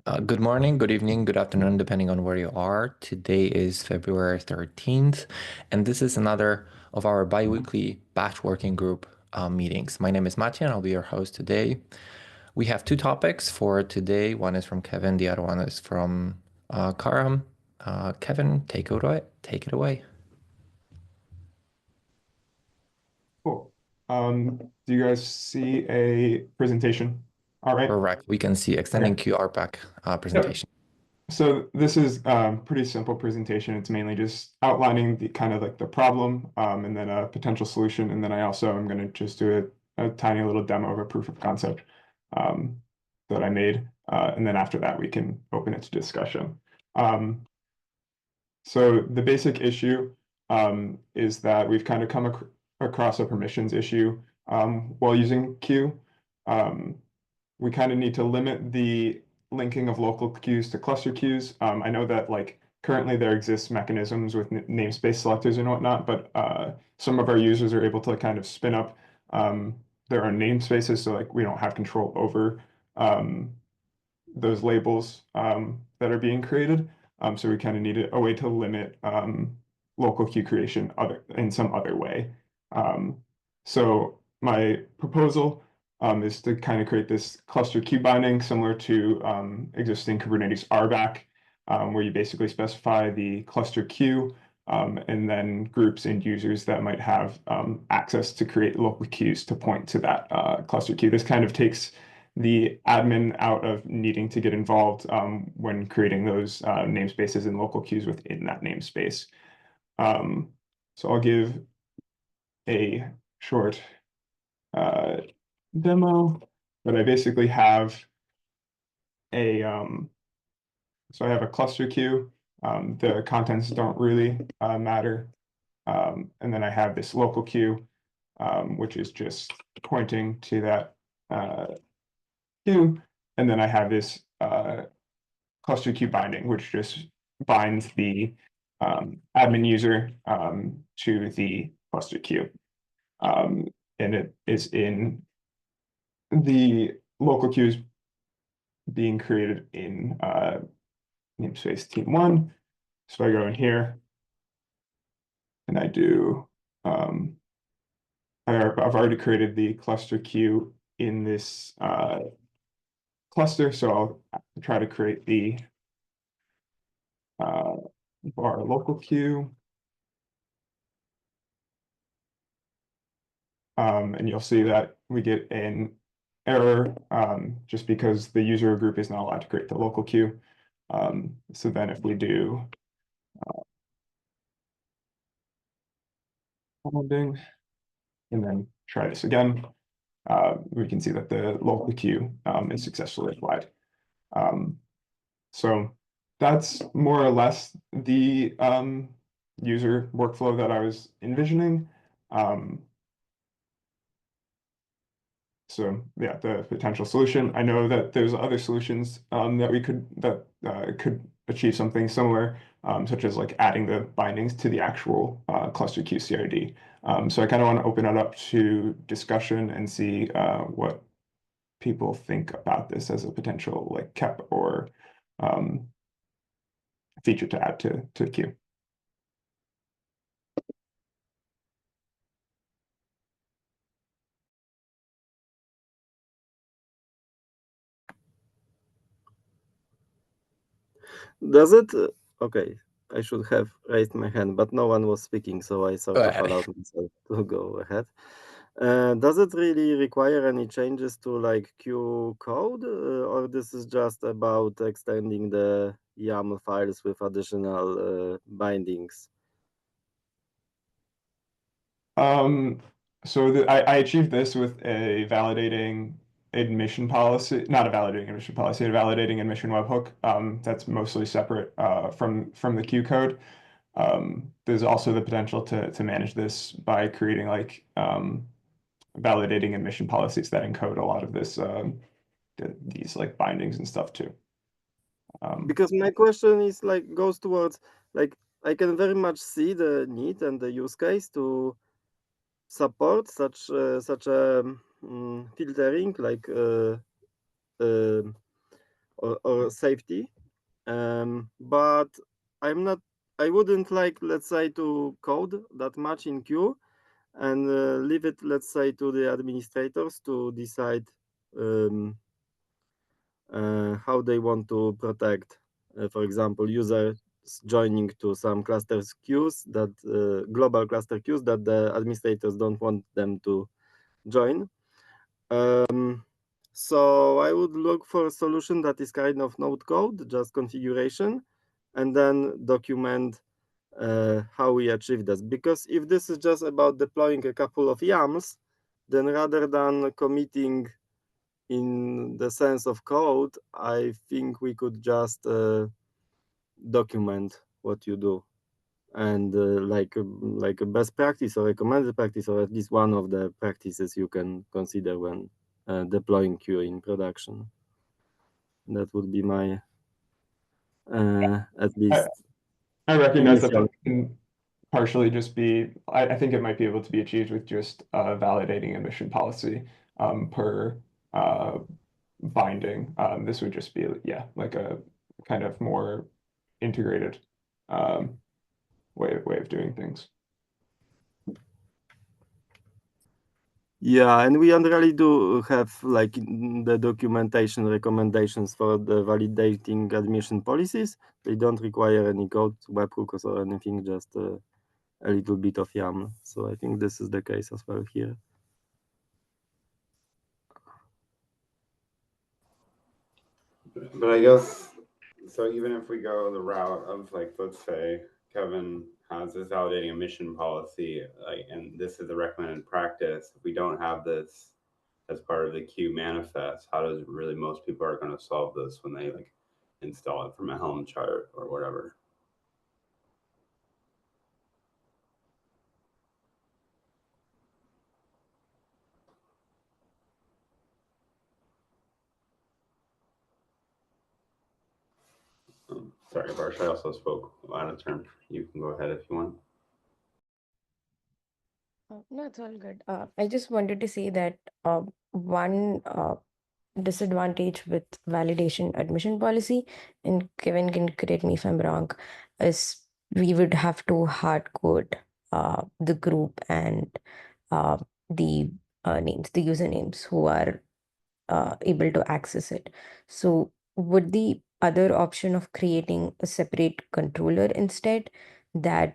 Good morning, good evening, good afternoon, depending on where you are. Today is February 13th, and this is another of our bi-weekly batch working group meetings. My name is Mattia, and I'll be your host today. We have two topics for today. One is from Kevin, the other one is from Karam. Kevin, take it away. Take it away. Cool. Do you guys see a presentation? All right. Correct. We can see extending Okay. QR back Yep. presentation. So this is pretty simple presentation. It's mainly just outlining the kind of like the problem and then a potential solution. And then I also am going to just do a tiny little demo of a proof of concept um, that I made. And then after that, we can open it to discussion. Um, So the basic issue is that we've kind of come across a permissions issue while using Q. Um, we kind of need to limit the linking of local queues to cluster queues. I know that like currently there exists mechanisms with namespace selectors and whatnot, but some of our users are able to kind of spin up their own namespaces, so like we don't have control over those labels that are being created. So we kind of need a way to limit local queue creation in some other way. So my proposal is to kind of create this cluster queue binding similar to existing Kubernetes RBAC, where you basically specify the cluster queue and then groups and users that might have access to create local queues to point to that cluster queue. This kind of takes the admin out of needing to get involved when creating those namespaces and local queues within that namespace. So I'll give a short demo, but I basically have so I have a cluster queue. The contents don't really matter. And then I have this local queue, which is just pointing to that queue. And then I have this cluster queue binding, which just binds the admin user to the cluster queue. And it is in the local queues being created in namespace team1. So I go in here and I do, I've already created the cluster queue in this cluster. So I'll try to create the bar local queue. And you'll see that we get an error just because the user group is not allowed to create the local queue. So then if we do founding and then try this again, we can see that the local queue is successfully applied. So that's more or less the user workflow that I was envisioning. So yeah, the potential solution. I know that there's other solutions that we could achieve something similar, such as like adding the bindings to the actual cluster queue CRD. So I kind of want to open it up to discussion and see what people think about this as a potential like KEP or feature to add to queue. Does it? Okay, I should have raised my hand, but no one was speaking, so I sort Go of ahead. allowed myself to go ahead. Does it really require any changes to like Q code, or this is just about extending the YAML files with additional bindings? So I achieved this with a validating admission policy, not a validating admission policy, a validating admission webhook. That's mostly separate from the Q code. There's also the potential to manage this by creating like validating admission policies that encode a lot of this these like bindings and stuff too. Because my question is like goes towards like I can very much see the need and the use case to support such a filtering like or safety. But I wouldn't like, let's say, to code that much in Q and leave it, let's say, to the administrators to decide how they want to protect, for example, users joining to some clusters queues that global cluster queues that the administrators don't want them to join. So I would look for a solution that is kind of node code, just configuration, and then document how we achieve this. Because if this is just about deploying a couple of YAMLs, then rather than committing in the sense of code, I think we could just document what you do. And like a best practice or recommended practice, or at least one of the practices you can consider when deploying Q in production. That would be my at least I recognize that initial. can partially just be, I think it might be able to be achieved with just validating emission policy per binding. This would just be, yeah, like a kind of more integrated way of doing things. Yeah, and we generally do have like the documentation recommendations for the validating admission policies. They don't require any code, webhooks or anything, just a little bit of YAML. So I think this is the case as well here. But I guess, so even if we go the route of like, let's say Kevin has this validating emission policy, like, and this is the recommended practice, if we don't have this as part of the Q manifest, how does really most people are going to solve this when they like install it from a Helm chart or whatever? Sorry, Barsh, I also spoke out of turn. You can go ahead if you want. No, it's all good. I just wanted to say that one disadvantage with validation admission policy, and Kevin can correct me if I'm wrong, is we would have to hard code the group and uh, the names, the usernames who are able to access it. So would the other option of creating a separate controller instead that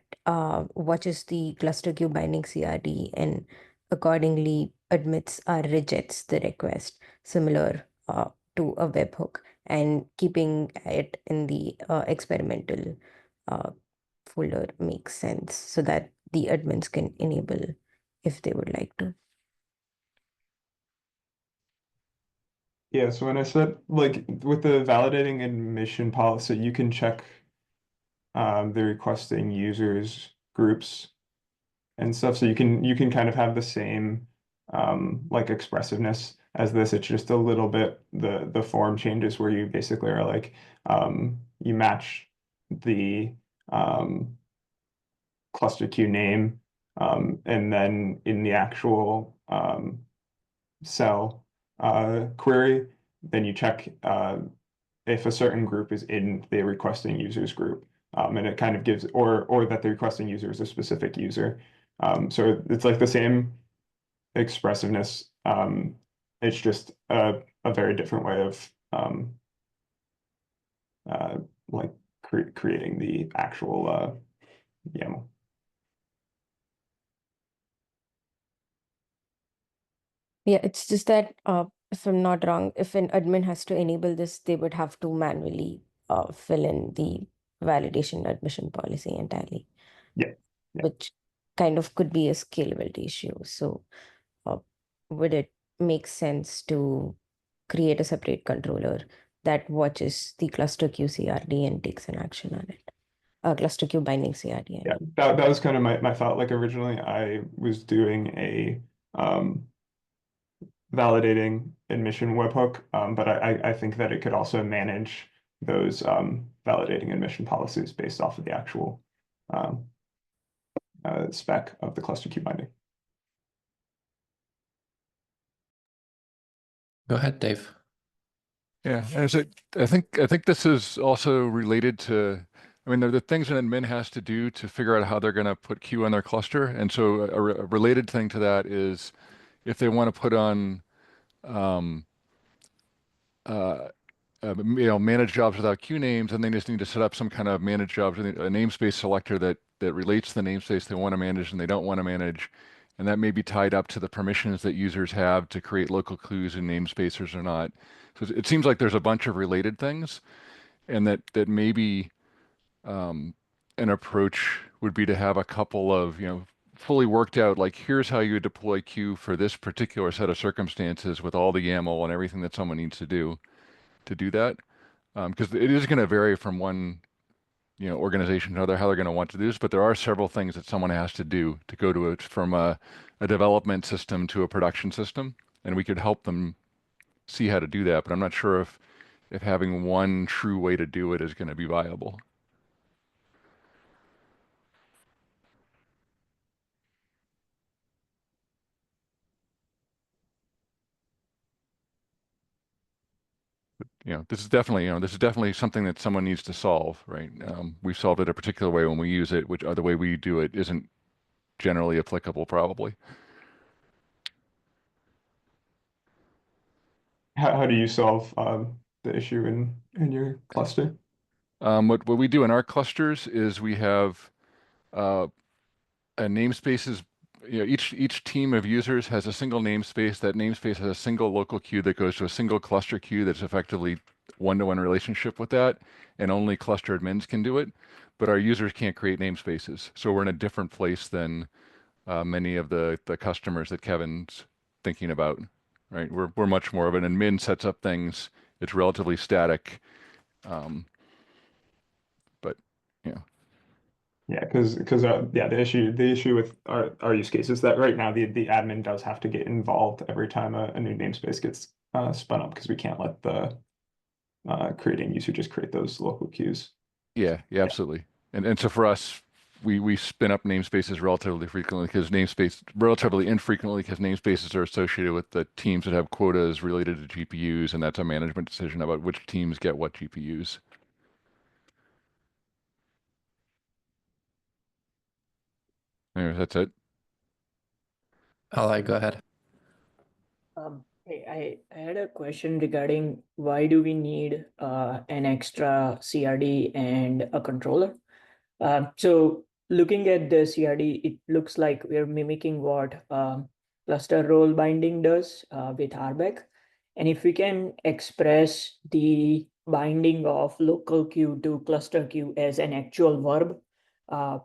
watches the cluster queue binding CRD and accordingly admits or rejects the request, similar to a webhook, and keeping it in the experimental uh, folder makes sense so that the admins can enable if they would like to. Yeah, so when I said like with the validating admission policy, you can check the requesting users groups and stuff. So you can kind of have the same like expressiveness as this. It's just a little bit the form changes where you basically are like you match the cluster queue name and then in the actual cell query, then you check if a certain group is in the requesting users group. And it kind of gives, or that the requesting user is a specific user. So it's like the same expressiveness. It's just a very different way of like creating the actual YAML. Yeah, it's just that if I'm not wrong, if an admin has to enable this, they would have to manually fill in the validation admission policy entirely, Yeah. Yeah. which kind of could be a scalability issue. So, uh, would it make sense to create a separate controller that watches the cluster queue CRD and takes an action on it? Cluster queue binding CRD, I Yeah, mean. that was kind of my thought. Like originally I was doing a validating admission webhook, but I think that it could also manage those validating admission policies based off of the actual spec of the cluster queue binding. Go ahead, Dave. Yeah, and so I think this is also related to, I mean, there are the things an admin has to do to figure out how they're going to put Q on their cluster, and so a related thing to that is if they want to put on um, uh, manage jobs without queue names, and they just need to set up some kind of manage jobs, a namespace selector that relates to the namespace they want to manage and they don't want to manage, and that may be tied up to the permissions that users have to create local queues and namespaces or not. So it seems like there's a bunch of related things, and that maybe um, an approach would be to have a couple of fully worked out, like here's how you deploy queue for this particular set of circumstances with all the YAML and everything that someone needs to do that, because it is going to vary from one organization to another how they're going to want to do this. But there are several things that someone has to do to go to it from a development system to a production system, and we could help them see how to do that. But I'm not sure if having one true way to do it is going to be viable. This is definitely something that someone needs to solve, right? We've solved it a particular way when we use it, which the way we do it isn't generally applicable, probably. How do you solve the issue in your cluster? What we do in our clusters is we have uh, a namespaces. Each team of users has a single namespace. That namespace has a single local queue that goes to a single cluster queue that's effectively one-to-one relationship with that, and only cluster admins can do it. But our users can't create namespaces, so we're in a different place than many of the customers that Kevin's thinking about. Right? We're much more of an admin sets up things. It's relatively static, um, but you know. Yeah, because yeah, the issue with our use case is that right now the admin does have to get involved every time a new namespace gets spun up because we can't let the creating user just create those local queues. Yeah, yeah, absolutely. And so for us, we spin up namespaces relatively infrequently because namespaces are associated with the teams that have quotas related to GPUs, and that's a management decision about which teams get what GPUs. Anyway, that's it. Go ahead. I had a question regarding why do we need an extra CRD and a controller? So looking at the CRD, it looks like we're mimicking what cluster role binding does with RBAC. And if we can express the binding of local queue to cluster queue as an actual verb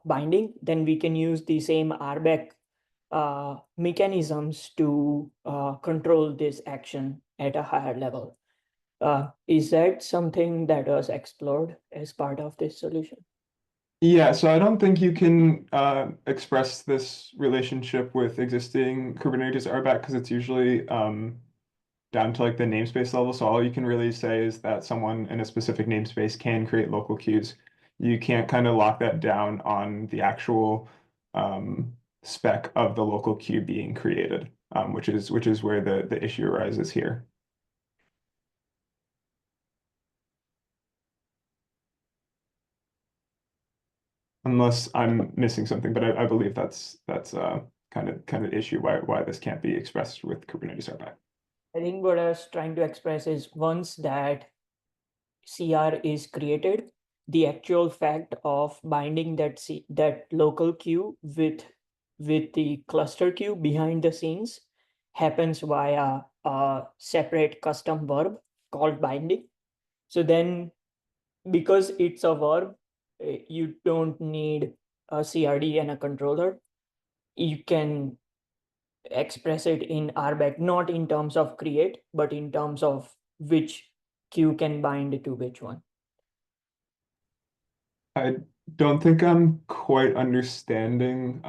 binding, then we can use the same RBAC mechanisms to control this action at a higher level. Is that something that was explored as part of this solution? Yeah, so I don't think you can express this relationship with existing Kubernetes RBAC because it's usually down to like the namespace level. So all you can really say is that someone in a specific namespace can create local queues. You can't kind of lock that down on the actual spec of the local queue being created, which is where the issue arises here. Unless I'm missing something, but I believe that's kind of issue why this can't be expressed with Kubernetes RBAC. I think what I was trying to express is once that CR is created, the actual fact of binding that local queue with the cluster queue behind the scenes happens via a separate custom verb called binding. So then, because it's a verb, you don't need a CRD and a controller. You can express it in RBAC, not in terms of create, but in terms of which queue can bind to which one. I don't think I'm quite understanding.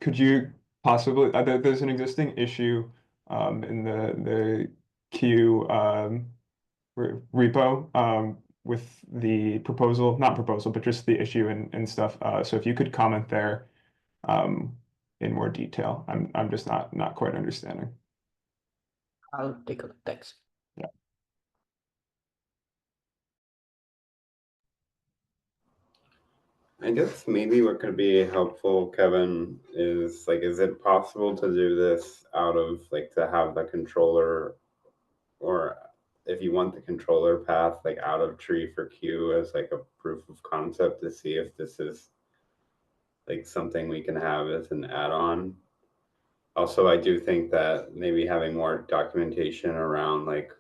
Could you possibly, there's an existing issue in the queue repo with the proposal, not proposal, but just the issue and stuff. So if you could comment there in more detail, I'm just not quite understanding. I'll take a look. Thanks. Yeah. I guess maybe what could be helpful, Kevin, is like, is it possible to do this out of like to have the controller, or if you want the controller path like out of tree for Q as like a proof of concept to see if this is like something we can have as an add-on. Also, I do think that maybe having more documentation around like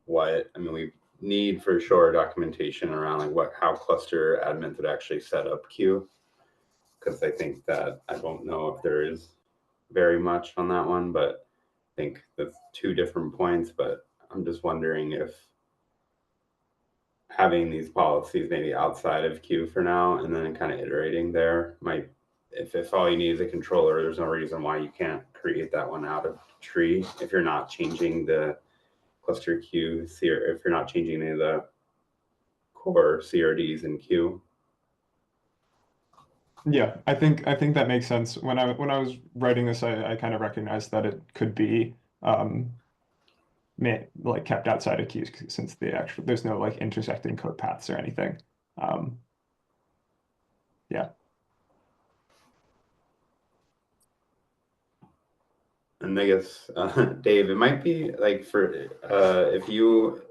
what, I mean, we need for sure documentation around like what, how cluster admins would actually set up Q. Because I think that I don't know if there is very much on that one, but I think that's two different points. But I'm just wondering if having these policies maybe outside of Q for now and then kind of iterating there might, if all you need is a controller, there's no reason why you can't create that one out of tree if you're not changing the cluster Q, if you're not changing any of the core CRDs in Q. Yeah, I think that makes sense. When I was writing this, I kind of recognized that it could be like kept outside of queues since there's no like intersecting code paths or anything. Yeah. And I guess Dave, it might be like for if you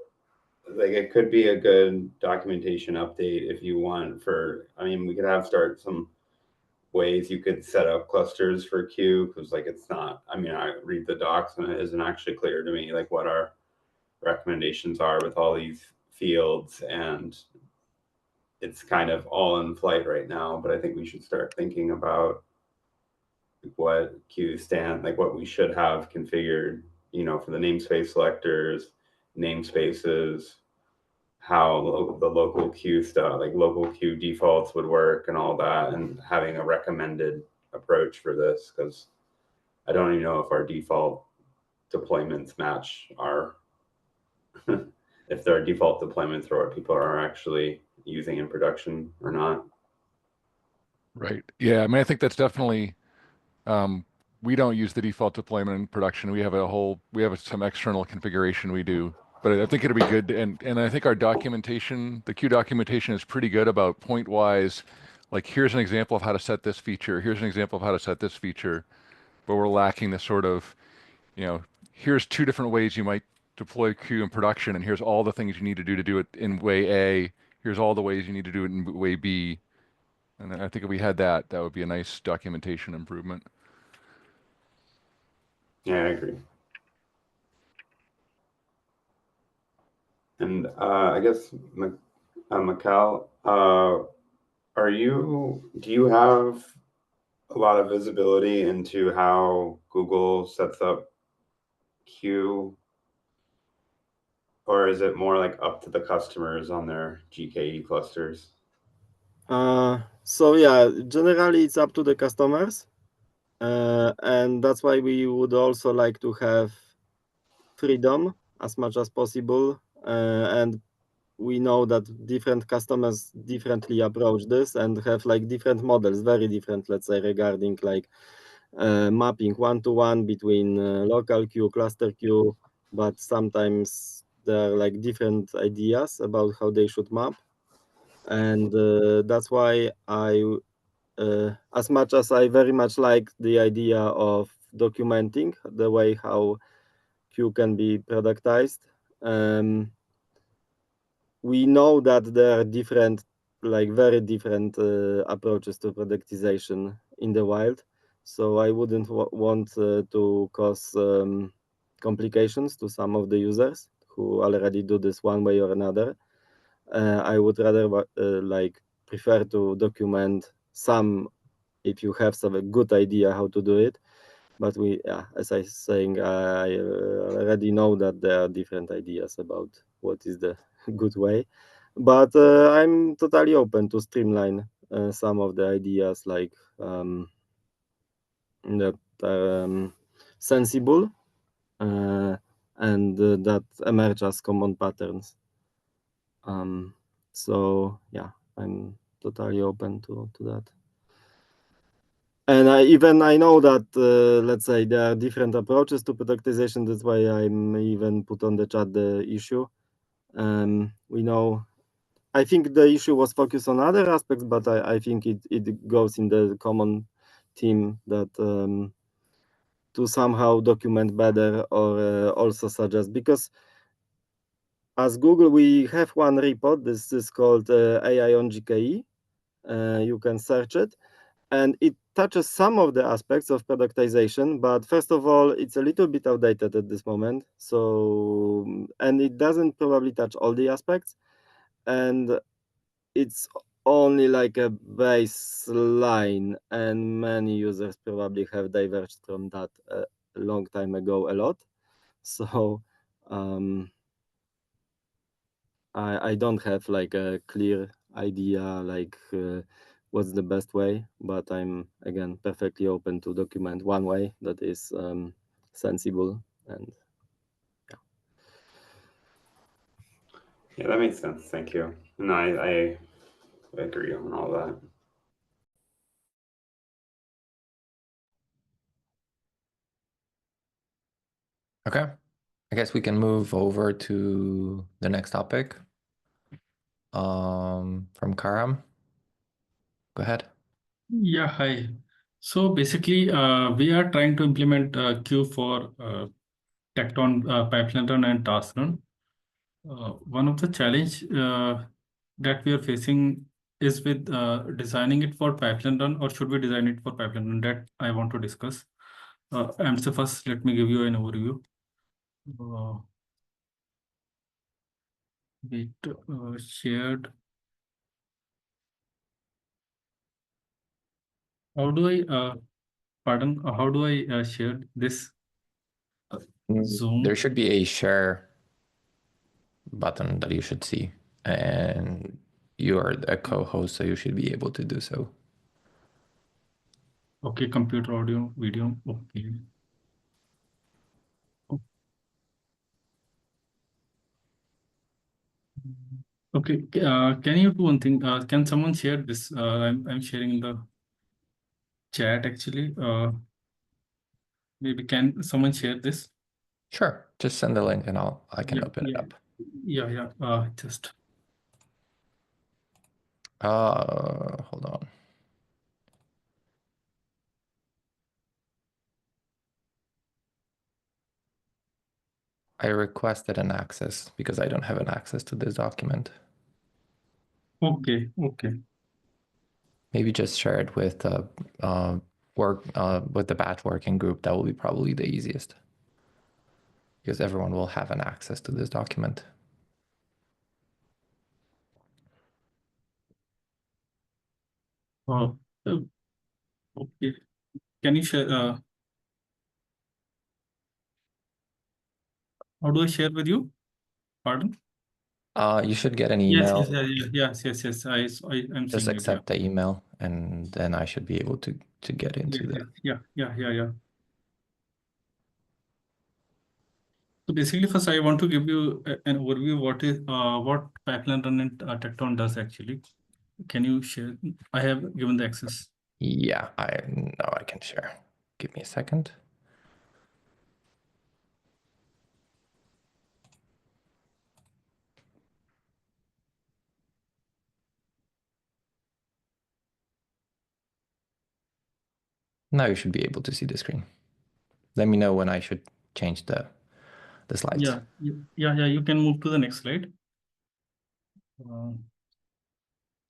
like, it could be a good documentation update if you want for, I mean, we could have start some ways you could set up clusters for Q, because like it's not, I mean, I read the docs and it isn't actually clear to me like what our recommendations are with all these fields, and it's kind of all in flight right now. But I think we should start thinking about what Q stand, like what we should have configured, you know, for the namespace selectors, namespaces, how the local queue stuff, like local queue defaults would work and all that, and having a recommended approach for this, because I don't even know if our default deployments match our, if their default deployments are what people are actually using in production or not. Right. Yeah. I mean, I think that's definitely, we don't use the default deployment in production. We have some external configuration we do, but I think it'll be good. And I think our documentation, the Q documentation is pretty good about point-wise, like here's an example of how to set this feature. Here's an example of how to set this feature, but we're lacking the sort of, here's two different ways you might deploy Q in production, and here's all the things you need to do it in way A. Here's all the ways you need to do it in way B. And I think if we had that, that would be a nice documentation improvement. Yeah, I agree. And I guess, Mikhail, do you have a lot of visibility into how Google sets up Q, or is it more like up to the customers on their GKE clusters? So yeah, generally it's up to the customers, and that's why we would also like to have freedom as much as possible, and we know that different customers differently approach this and have like different models, very different, let's say, regarding like mapping one-to-one between local queue, cluster queue, but sometimes there are like different ideas about how they should map. And that's why as much as I very much like the idea of documenting the way how queue can be productized, we know that there are different, like very different approaches to productization in the wild. So I wouldn't want to cause complications to some of the users who already do this one way or another. I would rather like prefer to document some if you have some good idea how to do it. But as I was saying, I already know that there are different ideas about what is the good way. But I'm totally open to streamline some of the ideas, like that are sensible and that emerge as common patterns. So yeah, I'm totally open to that. And I know that, let's say, there are different approaches to productization. That's why I'm even put on the chat the issue. We know I think the issue was focused on other aspects, but I think it goes in the common theme that to somehow document better or also suggest, because as Google, we have one report. This is called AI on GKE. You can search it, and it touches some of the aspects of productization. But first of all, it's a little bit outdated at this moment. So, and it doesn't probably touch all the aspects, and it's only like a baseline, and many users probably have diverged from that a long time ago a lot. So I don't have like a clear idea like what's the best way, but I'm again perfectly open to document one way that is sensible. And Yeah, that makes sense. Thank you. No, I agree on all that. Okay. I guess we can move over to the next topic. From Karam. Go ahead. Yeah, hi. So basically, we are trying to implement queue for Tecton pipeline run and task run. One of the challenge that we are facing is with designing it for pipeline run, or should we design it for pipeline run? That I want to discuss. And so first, let me give you an overview. Wait, shared. How do I, pardon, how do I share this? Zoom. There should be a share button that you should see, and you are a co-host, so you should be able to do so. Okay, computer audio, video. Okay. Okay, can you do one thing? Can someone share this? I'm sharing the chat actually. Maybe can someone share this? Sure, just send the link and I can Yeah, open it up. Yeah. Just. Hold on. I requested an access because I don't have an access to this document. Okay. Maybe just share it with the with the batch working group. That will be probably the easiest because everyone will have an access to this document. Oh, okay. Can you share? How do I share with you? Pardon? You should get an Yes. email. Yes. I'm Just seeing it. Yeah. accept the email, and then I should be able to get into that. Yeah. So basically, first I want to give you an overview what pipeline run and Tecton does actually. Can you share? I have given the access. Yeah, I know I can share. Give me a second. Now you should be able to see the screen. Let me know when I should change the slides. Yeah. You can move to the next slide.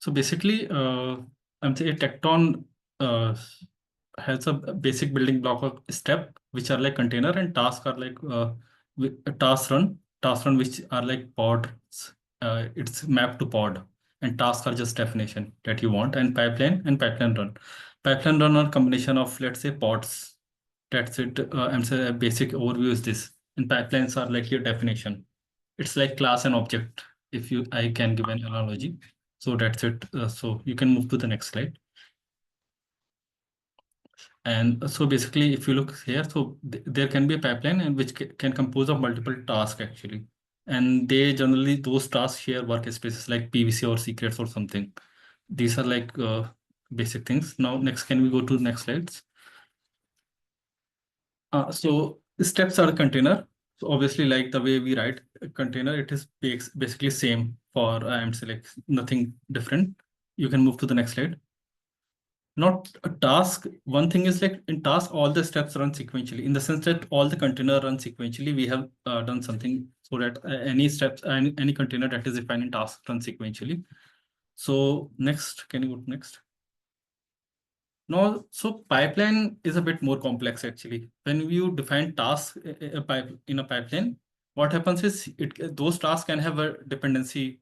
So basically, I'm saying Tecton has a basic building block of step, which are like container, and task are like task run, which are like pods. It's mapped to pod, and tasks are just definition that you want, and pipeline run. Pipeline run are combination of, let's say, pods. That's it. I'm saying a basic overview is this, and pipelines are like your definition. It's like class and object. If I can give an analogy. So that's it. So you can move to the next slide. And so basically, if you look here, so there can be a pipeline and which can compose of multiple tasks actually. And they generally, those tasks share workspaces like PVC or secrets or something. These are like basic things. Now, next, can we go to the next slides? So steps are a container. So obviously, like the way we write a container, it is basically same for IMC, like nothing different. You can move to the next slide. Not a task. One thing is like in task, all the steps run sequentially in the sense that all the container run sequentially. We have done something so that any steps, any container that is defined in task run sequentially. So next, can you go to next? No, so pipeline is a bit more complex actually. When you define tasks in a pipeline, what happens is those tasks can have a dependency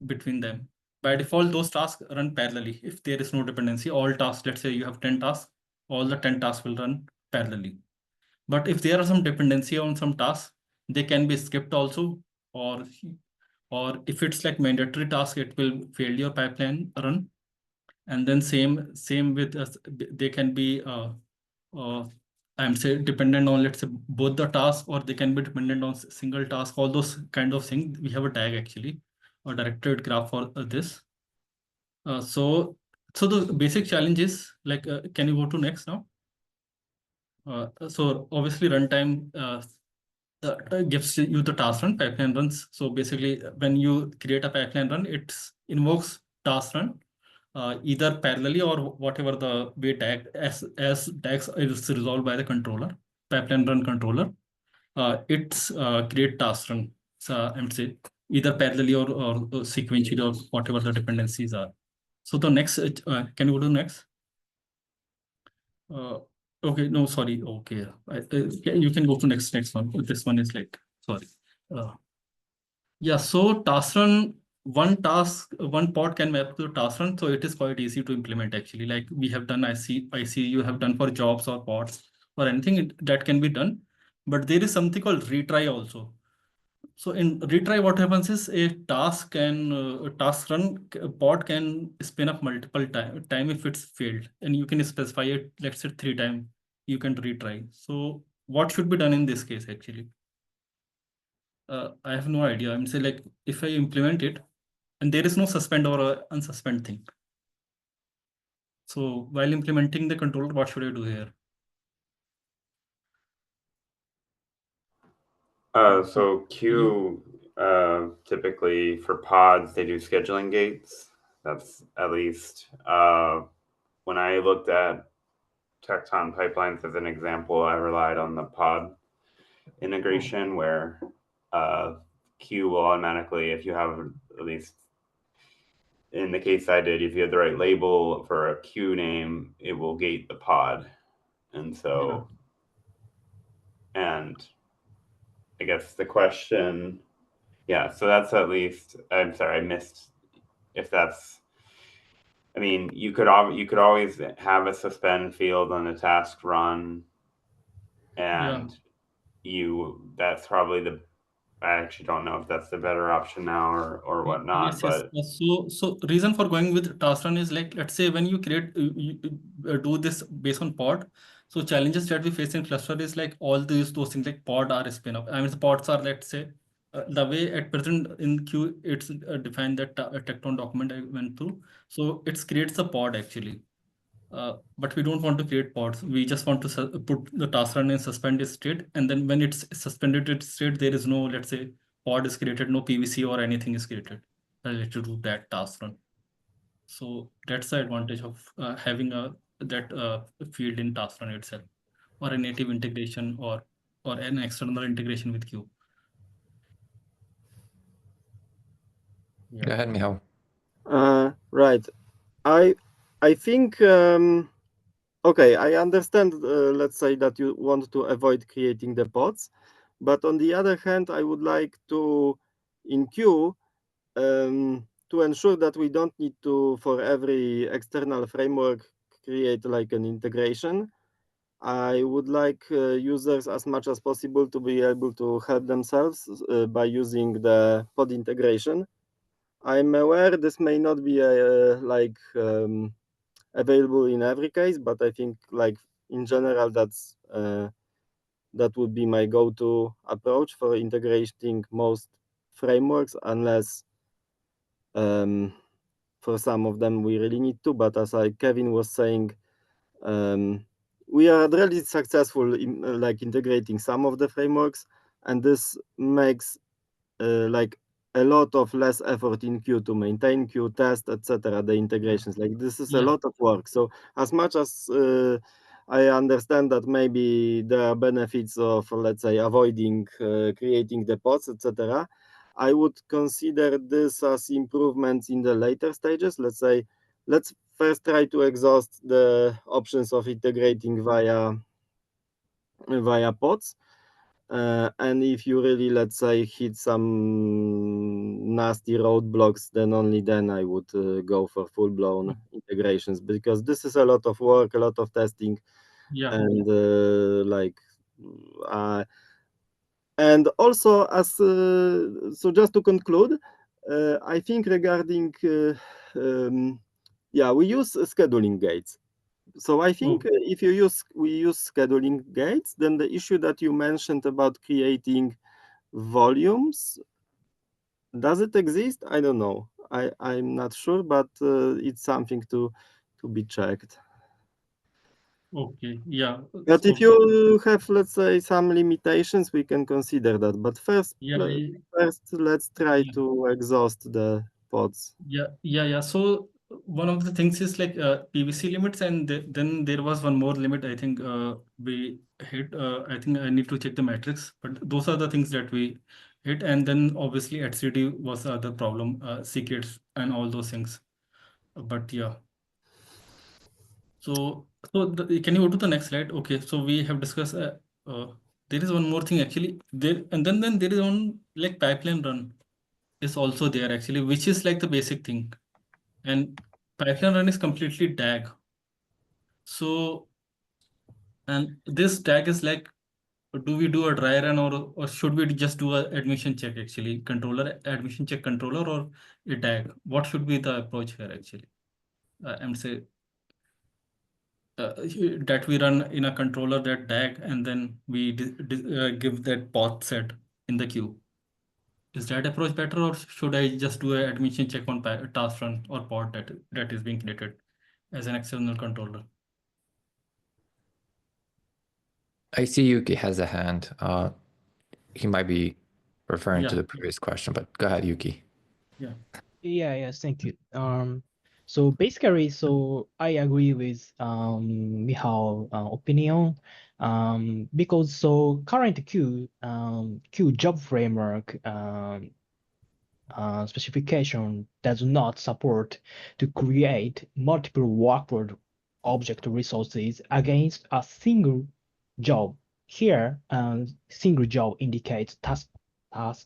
between them. By default, those tasks run parallelly. If there is no dependency, all tasks, let's say you have 10 tasks, all the 10 tasks will run parallelly. But if there are some dependency on some tasks, they can be skipped also, or if it's like mandatory task, it will fail your pipeline run. And then same with us, they can be I'm say dependent on, let's say, both the task, or they can be dependent on single task, all those kind of things. We have a tag actually, a directed graph for this. So the basic challenge is like, can you go to next now? So obviously runtime gives you the task run, pipeline runs. So basically when you create a pipeline run, it invokes task run either parallelly or whatever the way tag as tags is resolved by the controller, pipeline run controller. It's create task run. So I would say either parallelly or sequentially, or whatever the dependencies are. So the next, can you go to next? Okay, no, sorry. Okay, you can go to next one. This one is like, sorry. Uh, yeah, so task run, one pod can map to task run, so it is quite easy to implement actually. Like we have done, I see you have done for jobs or pods or anything that can be done. But there is something called retry also. So in retry, what happens is a task run pod can spin up multiple time if it's failed, and you can specify it, let's say 3 times. You can retry. So what should be done in this case actually? I have no idea. I'm saying like if I implement it, and there is no suspend or unsuspend thing. So while implementing the controller, what should I do here? So queue, typically for pods, they do scheduling gates. That's at least when I looked at Tecton pipelines as an example, I relied on the pod integration where queue will automatically, if you have at least in the case I did, if you had the right label for a queue name, it will gate the pod. And so, and I guess the question, yeah, so that's at least, I'm sorry, I missed if that's, I mean, you could always have a suspend field on a task run, and that's probably I actually don't know if that's the better option now or whatnot, Yes, yes. but So reason for going with task run is like, let's say when you create, do this based on pod. So challenges that we face in cluster is like all those things like pod are spin up. I mean, the pods are, let's say, the way at present in queue, it's defined that Tecton document I went through. So it creates a pod actually. But we don't want to create pods. We just want to put the task run in suspended state. And then when it's suspended state, there is no, let's say, pod is created, no PVC or anything is created related to that task run. So that's the advantage of having that field in task run itself, or a native integration, or an external integration with queue. Go ahead, Michał. Right. I think okay, I understand, let's say that you want to avoid creating the pods, but on the other hand, I would like to, in queue, to ensure that we don't need to, for every external framework, create like an integration. I would like users as much as possible to be able to help themselves by using the pod integration. I'm aware this may not be available in every case, but I think like in general that would be my go-to approach for integrating most frameworks, unless for some of them we really need to. But as Kevin was saying, we are really successful in like integrating some of the frameworks. and this makes like a lot of less effort in queue to maintain queue, test, etc. The integrations, like this is a lot of work. So as much as I understand that maybe there are benefits of, let's say, avoiding creating the pods, etc. I would consider this as improvements in the later stages. Let's say, let's first try to exhaust the options of integrating via pods. And if you really, let's say, hit some nasty roadblocks, then only then I would go for full-blown integrations, because this is a lot of work, a lot of testing, and and also as so just to conclude, I think regarding we use scheduling gates. So I think if we use scheduling gates, then the issue that you mentioned about creating volumes, does it exist? I don't know. I'm not sure, but it's something to be checked. Okay, yeah. But if So you have, let's say, some limitations, we can consider that. But first, yeah, let's try yeah. to exhaust the pods. Yeah. So one of the things is like PVC limits, and then there was one more limit. I think we hit. I think I need to check the metrics, but those are the things that we hit. And then obviously HCD was the other problem, secrets and all those things. But yeah. Can you go to the next slide? Okay, so we have discussed. There is one more thing actually. Then there is one like pipeline run is also there actually, which is like the basic thing. And pipeline run is completely DAG. So, and this DAG is like, do we do a dry run, or should we just do a admission check actually? Controller, admission check controller, or a DAG? What should be the approach here actually? And say that we run in a controller that DAG, and then we give that path set in the queue. Is that approach better, or should I just do an admission check on task run or pod that is being created as an external controller? I see Yuki has a hand. He might be referring to Yeah, the previous question, but go ahead, Yuki. yeah. Yes, thank you. So basically, so I agree with Michal opinion. Because so current Q job framework specification does not support to create multiple workload object resources against a single job. Here, single job indicates task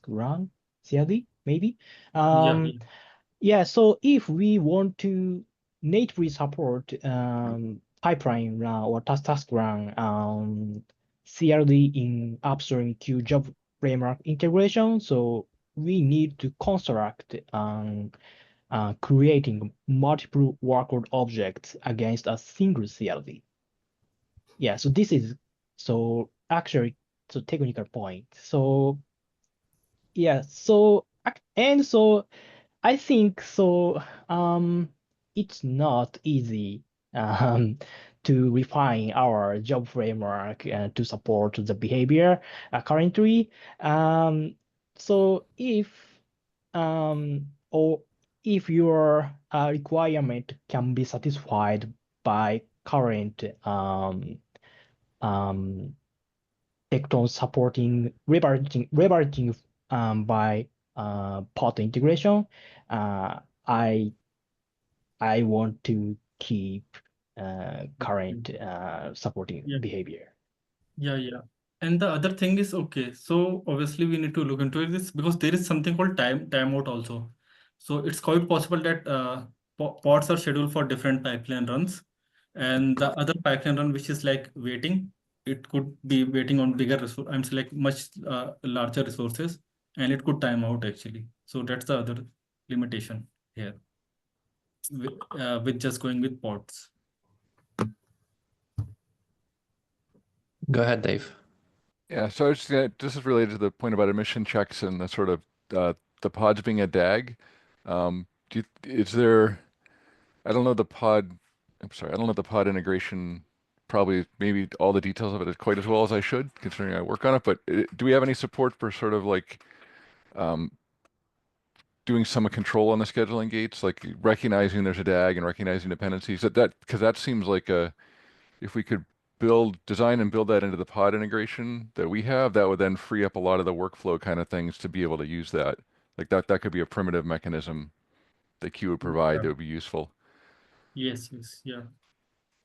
run, CLD, maybe. Yeah, Yeah, so if we want to natively support pipeline run or task run CRD in upstream to job framework integration, so we need to construct creating multiple workload objects against a single CLD. Yeah, so this is so actually so technical point. So yeah, so and so I think so. It's not easy um, to refine our job framework to support the behavior currently. So or if your requirement can be satisfied by current um, Tecton supporting reverting by pod integration, uh, I I want to keep current supporting yeah, behavior. yeah. And the other thing is, okay, so obviously we need to look into this because there is something called timeout also. So it's quite possible that pods are scheduled for different pipeline runs, and the other pipeline run which is like waiting, it could be waiting on bigger resource. I'm saying like much larger resources, and it could time out actually. So that's the other limitation here with just going with pods. Go ahead, Dave. Yeah, so this is related to the point about emission checks and the sort of the pods being a DAG. Is there? I don't know the pod. I'm sorry, I don't know the pod integration probably maybe all the details of it quite as well as I should, considering I work on it. But do we have any support for sort of like doing some control on the scheduling gates, like recognizing there's a DAG and recognizing dependencies? Because that seems like if we could design and build that into the pod integration that we have, that would then free up a lot of the workflow kind of things to be able to use that. Like that could be a primitive mechanism that Q would provide that would be useful. Yes, yeah.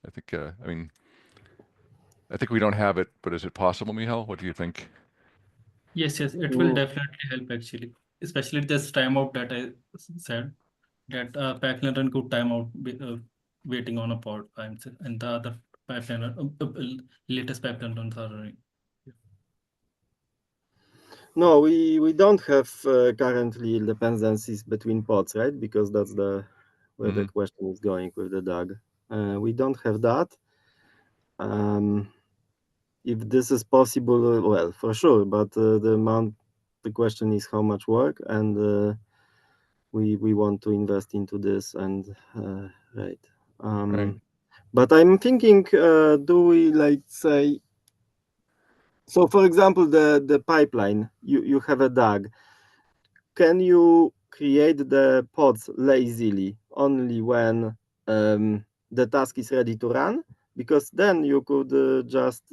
I think, I mean, I think we don't have it, but is it possible, Michal? What do you think? Yes, it will definitely help actually, especially this timeout that I said, that pipeline run could timeout waiting on a pod, and the other pipeline latest pipeline runs are running. No, we don't have currently dependencies between pods, right? Because that's where the question is going with the DAG. We don't have that. If this is possible, well, for sure, but the question is how much work, and we want to invest into this, and right. But I'm thinking, do we like say, so for example, the pipeline, you have a DAG. Can you create the pods lazily only when the task is ready to run? Because then you could just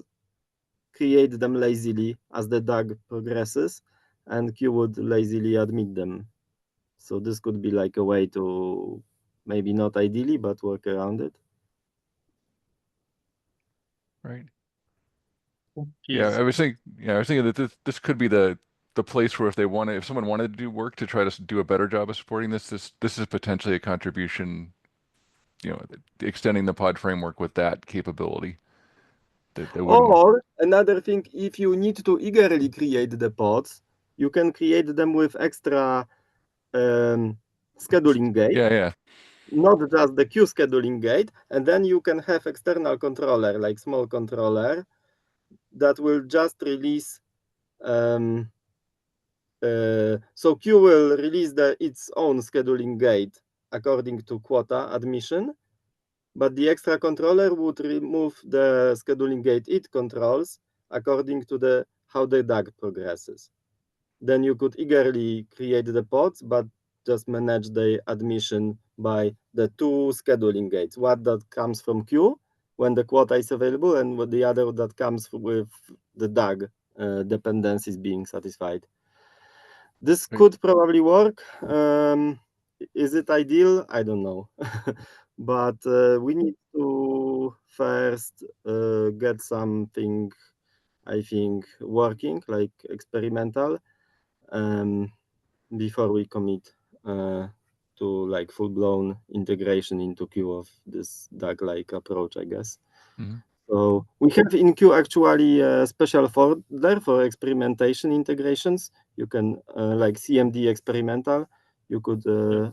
create them lazily as the DAG progresses, and Q would lazily admit them. So this could be like a way to, maybe not ideally, but work around it. Right. Okay. Yeah, I was thinking that this could be the place where if someone wanted to do work to try to do a better job of supporting this is potentially a contribution, extending the pod framework with that capability. Or another thing, if you need to eagerly create the pods, you can create them with extra scheduling gate. Yeah. Not just the queue scheduling gate, and then you can have external controller, like small controller, that will just release. So queue will release its own scheduling gate according to quota admission, but the extra controller would remove the scheduling gate it controls according to how the DAG progresses. Then you could eagerly create the pods, but just manage the admission by the two scheduling gates. One that comes from queue when the quota is available, and the other that comes with the DAG dependencies being satisfied. This could probably work. Is it ideal? I don't know. But we need to first get something, I think, working, like experimental, before we commit to like full-blown integration into Q of this DAG-like approach, I guess. So we have in Q actually a special folder for experimentation integrations. You can like CMD experimental. You could,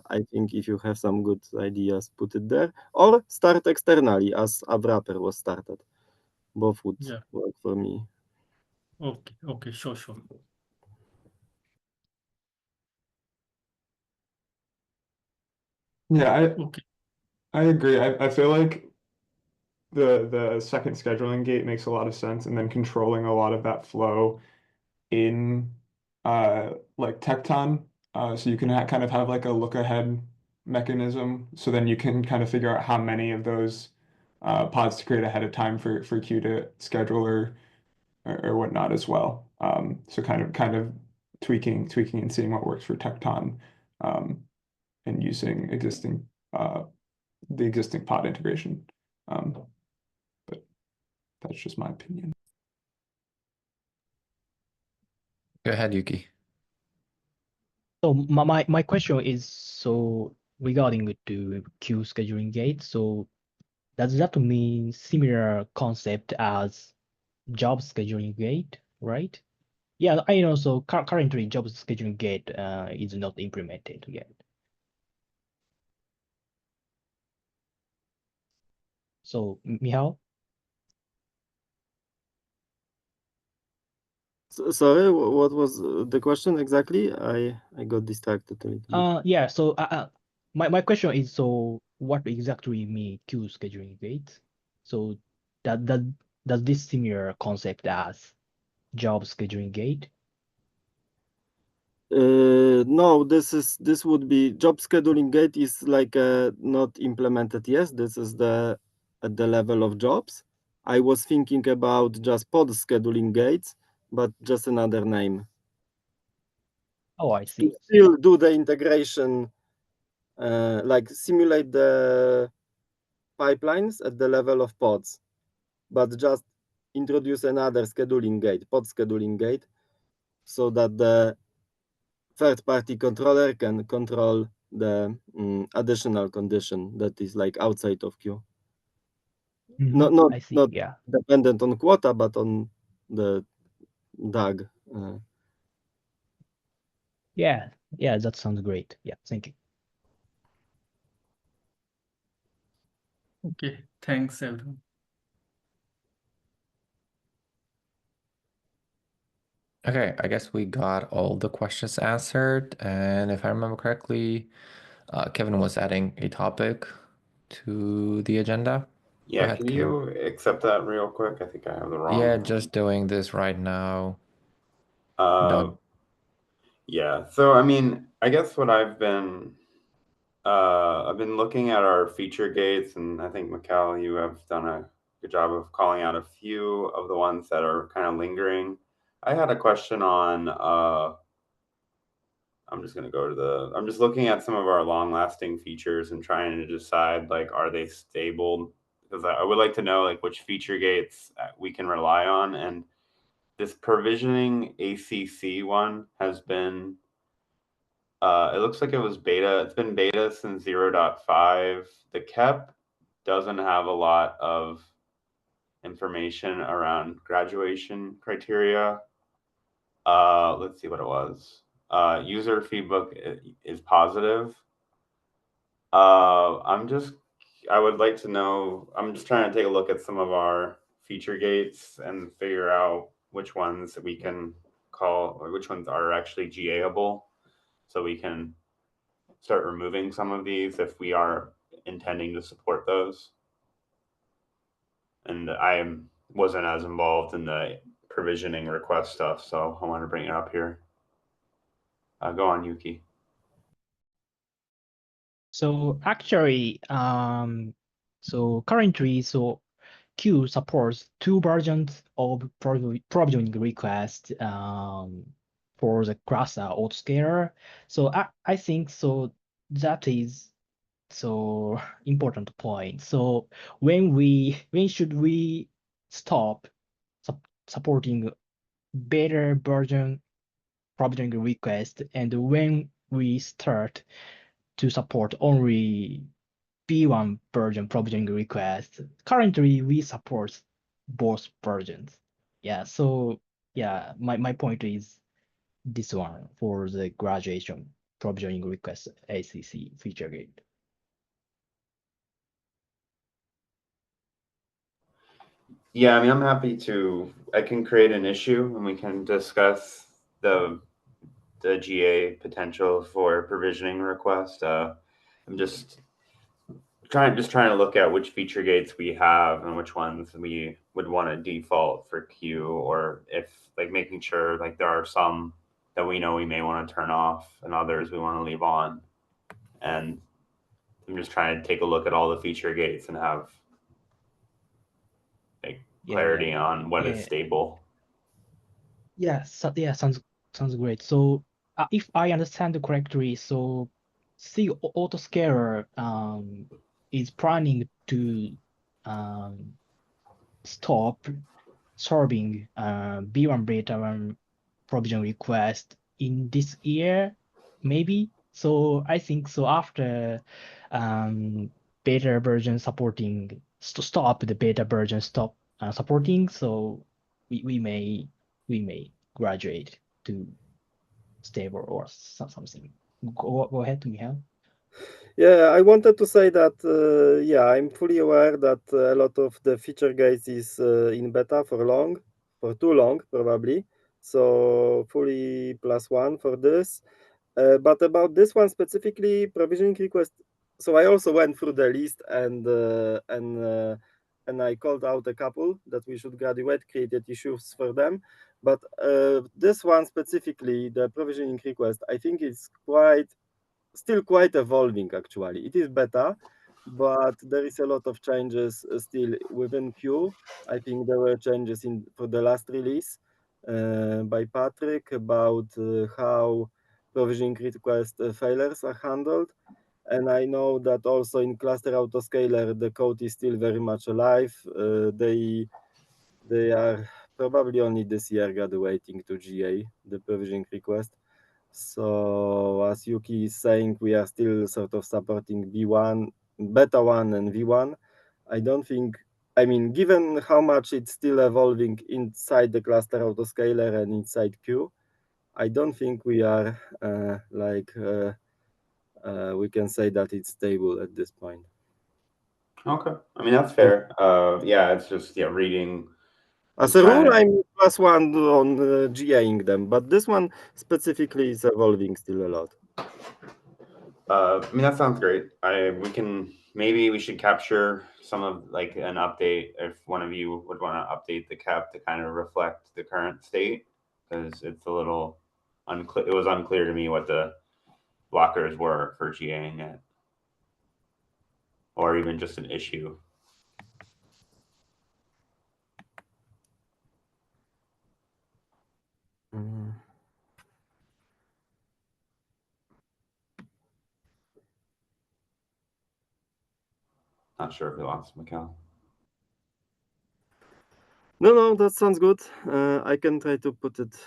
I think, if you have some good ideas, put it there, or start externally as a wrapper was started. Both would work for me. Okay, sure. Yeah, I agree. I feel like the second scheduling gate makes a lot of sense, and then controlling a lot of that flow in like Tecton, so you can kind of have like a look ahead mechanism, so then you can kind of figure out how many of those pods to create ahead of time for Q to schedule or whatnot as well. So kind of tweaking and seeing what works for Tecton, and using the existing pod integration. But that's just my opinion. Go ahead, Yuki. So my question is, so regarding the queue scheduling gate, so does that mean similar concept as job scheduling gate, right? Yeah, I know. So currently job scheduling gate is not implemented yet. So Michal? Sorry, what was the question exactly? I got distracted a little bit. Yeah. So my question is, so what exactly mean queue scheduling gate? So does this similar concept as job scheduling gate? No, this would be job scheduling gate is like not implemented yet. This is at the level of jobs. I was thinking about just pod scheduling gates, but just another name. Oh, I To see. still do the integration, like simulate the pipelines at the level of pods, but just introduce another scheduling gate, pod scheduling gate, so that the third-party controller can control the additional condition that is like outside of queue. Not I see. not Yeah. dependent on quota, but on the DAG. Yeah. Yeah. That sounds great. Yeah. Thank you. Okay, thanks everyone. Okay, I guess we got all the questions answered. And if I remember correctly, Kevin was adding a topic to the agenda. Go Yeah, ahead, can Kevin. you accept that real quick? I think I have the wrong. Yeah, just doing this right now. Uh, yeah. So I mean, I guess what I've been looking at our feature gates, and I think Mikhail, you have done a good job of calling out a few of the ones that are kind of lingering. I had a question on I'm just looking at some of our long-lasting features and trying to decide, like, are they stable? Because I would like to know, like, which feature gates we can rely on. And this provisioning ACC one has been, it looks like it was beta. It's been beta since 0.5. The KEP doesn't have a lot of information around graduation criteria. Let's see what it was. User feedback is positive. I would like to know, I'm just trying to take a look at some of our feature gates and figure out which ones we can call, or which ones are actually GA-able, so we can start removing some of these if we are intending to support those. And I wasn't as involved in the provisioning request stuff, so I want to bring it up here. Go on, Yuki. So actually, so currently, Q supports two versions of provisioning request for the cluster autoscaler. So I think so that is so important point. So when should we stop supporting better version provisioning request, and when we start to support only B1 version provisioning request? Currently, we support both versions. Yeah, so yeah, my point is this one for the graduation provisioning request ACC feature gate. Yeah, I mean, I'm happy to. I can create an issue and we can discuss the GA potential for provisioning request. I'm just trying to look at which feature gates we have and which ones we would want to default for Q, or if, like, making sure, like, there are some that we know we may want to turn off and others we want to leave on. And I'm just trying to take a look at all the feature gates and have, like, clarity on what is stable. Yeah, yeah, sounds great. So if I understand correctly, so C autoscaler is planning to stop serving B1 beta 1 provision request in this year, maybe. So I think so after beta version supporting stop the beta version stop supporting, so we may graduate to stable or something. Go ahead, Michal. Yeah, I wanted to say that, yeah, I'm fully aware that a lot of the feature gates is in beta for too long, probably. So fully +1 for this. But about this one specifically, provisioning request. So I also went through the list and and I called out a couple that we should graduate, created issues for them. But this one specifically, the provisioning request, I think it's still quite evolving actually. It is beta, but there is a lot of changes still within Q. I think there were changes for the last release by Patrick about how provisioning request failures are handled. And I know that also in cluster autoscaler, the code is still very much alive. They are probably only this year graduating to GA, the provisioning request. So as Yuki is saying, we are still sort of supporting V1, beta 1 and V1. I mean, given how much it's still evolving inside the cluster autoscaler and inside Q, I don't think we are we can say that it's stable at this point. Okay, I mean that's fair. Yeah, it's just reading. As a rule, I'm +1 on GAing them, but this one specifically is evolving still a lot. I mean that sounds great. Maybe we should capture some of like an update if one of you would want to update the cap to kind of reflect the current state, because it's a little unclear. It was unclear to me what the blockers were for GAing it, or even just an issue. Not sure if we lost Mikhail. No, that sounds good. I can try to put it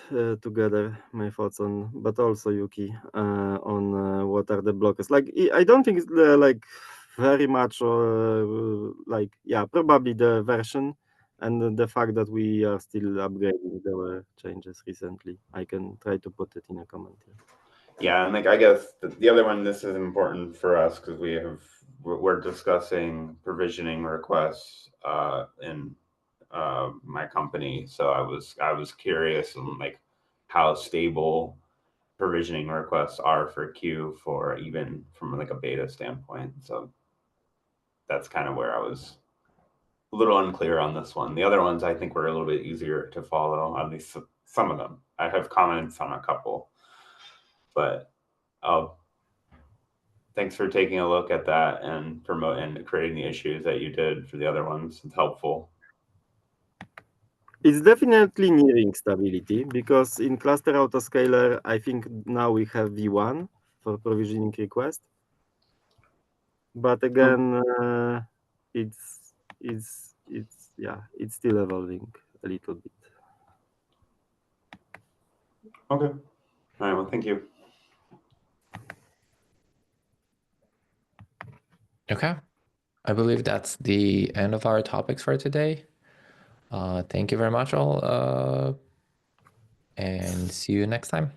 together, my thoughts on, but also Yuki, on what are the blockers. Like, I don't think it's like very much, probably the version and the fact that we are still upgrading. There were changes recently. I can try to put it in a comment here. Yeah, and like I guess the other one, this is important for us because we're discussing provisioning requests in my company. So I was curious on like how stable provisioning requests are for Q for even from like a beta standpoint. So that's kind of where I was a little unclear on this one. The other ones I think were a little bit easier to follow, at least some of them. I have comments on a couple, but thanks for taking a look at that and creating the issues that you did for the other ones. It's helpful. It's definitely nearing stability because in cluster autoscaler, I think now we have V1 for provisioning request. But again, it's still evolving a little bit. Okay. All right. Well, thank you. Okay. I believe that's the end of our topics for today. Thank you very much, all, and see you next time.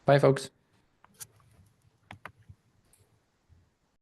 Bye, folks.